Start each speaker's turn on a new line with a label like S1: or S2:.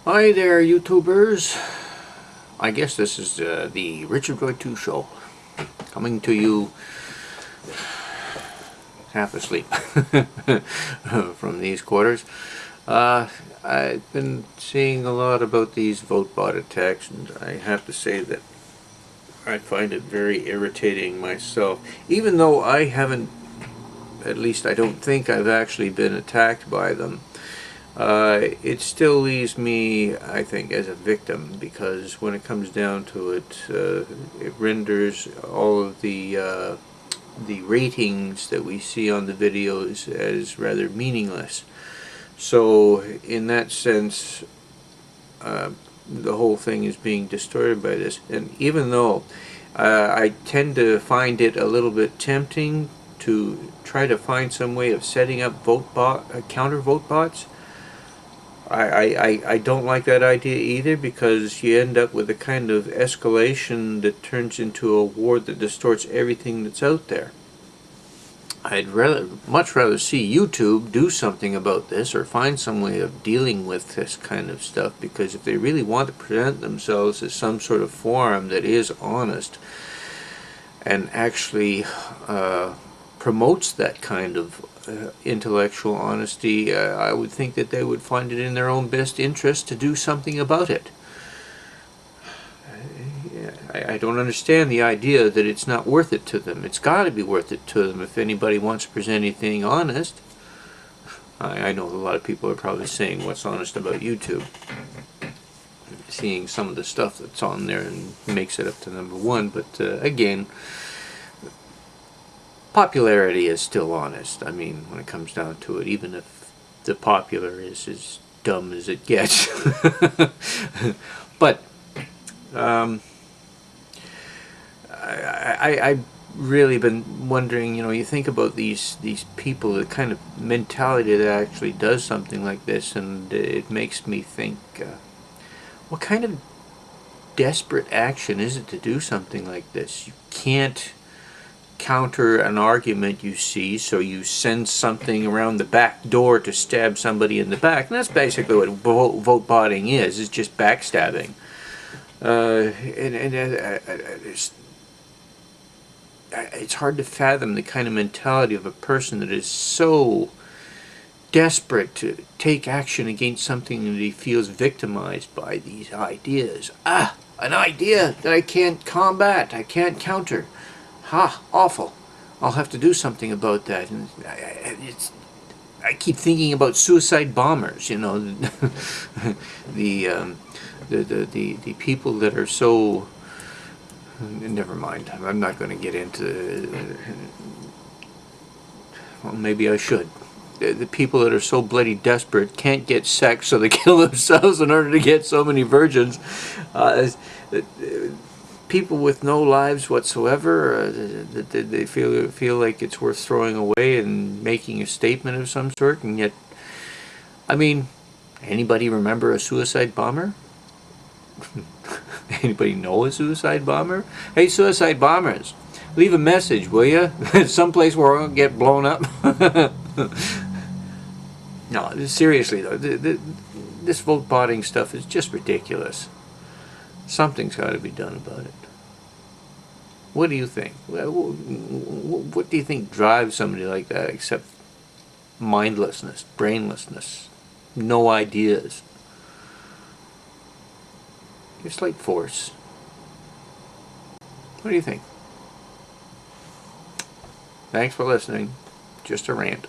S1: Hi there, YouTubers. I guess this is the Richard Roy 2 show, coming to you half asleep from these quarters. I've been seeing a lot about these votebot attacks, and I have to say that I find it very irritating myself. Even though I haven't, at least I don't think I've actually been attacked by them, it still leaves me, I think, as a victim, because when it comes down to it, it renders all of the ratings that we see on the videos as rather meaningless. So in that sense, the whole thing is being distorted by this. And even though I tend to find it a little bit tempting to try to find some way of setting up counter vote bots, I don't like that idea either, because you end up with a kind of escalation that turns into a war that distorts everything that's out there. I'd much rather see YouTube do something about this, or find some way of dealing with this kind of stuff, because if they really want to present themselves as some sort of forum that is honest and actually promotes that kind of intellectual honesty, I would think that they would find it in their own best interest to do something about it. I don't understand the idea that it's not worth it to them. It's got to be worth it to them if anybody wants to present anything honest. I know a lot of people are probably saying, what's honest about YouTube? Seeing some of the stuff that's on there and makes it up to #1, but again, popularity is still honest. I mean, when it comes down to it, even if the popular is as dumb as it gets. But I've really been wondering, you think about these people, the kind of mentality that actually does something like this, and it makes me think, what kind of desperate action is it to do something like this? You can't counter an argument you see, so you send something around the back door to stab somebody in the back, and that's basically what vote botting is. It's just backstabbing. It's hard to fathom the kind of mentality of a person that is so desperate to take action against something that he feels victimized by these ideas. An idea that I can't combat, I can't counter. Awful. I'll have to do something about that. And I keep thinking about suicide bombers, the people that are so... Never mind. I'm not going to get into... Well, maybe I should. The people that are so bloody desperate can't get sex, so they kill themselves in order to get so many virgins. People with no lives whatsoever, they feel like it's worth throwing away and making a statement of some sort, and yet, I mean, anybody remember a suicide bomber? Anybody know a suicide bomber? Hey, suicide bombers, leave a message, will you? Someplace where I'll get blown up. No, seriously though, this vote botting stuff is just ridiculous. Something's got to be done about it. What do you think? What do you think drives somebody like that, except mindlessness, brainlessness, no ideas? It's like force. What do you think? Thanks for listening. Just a rant.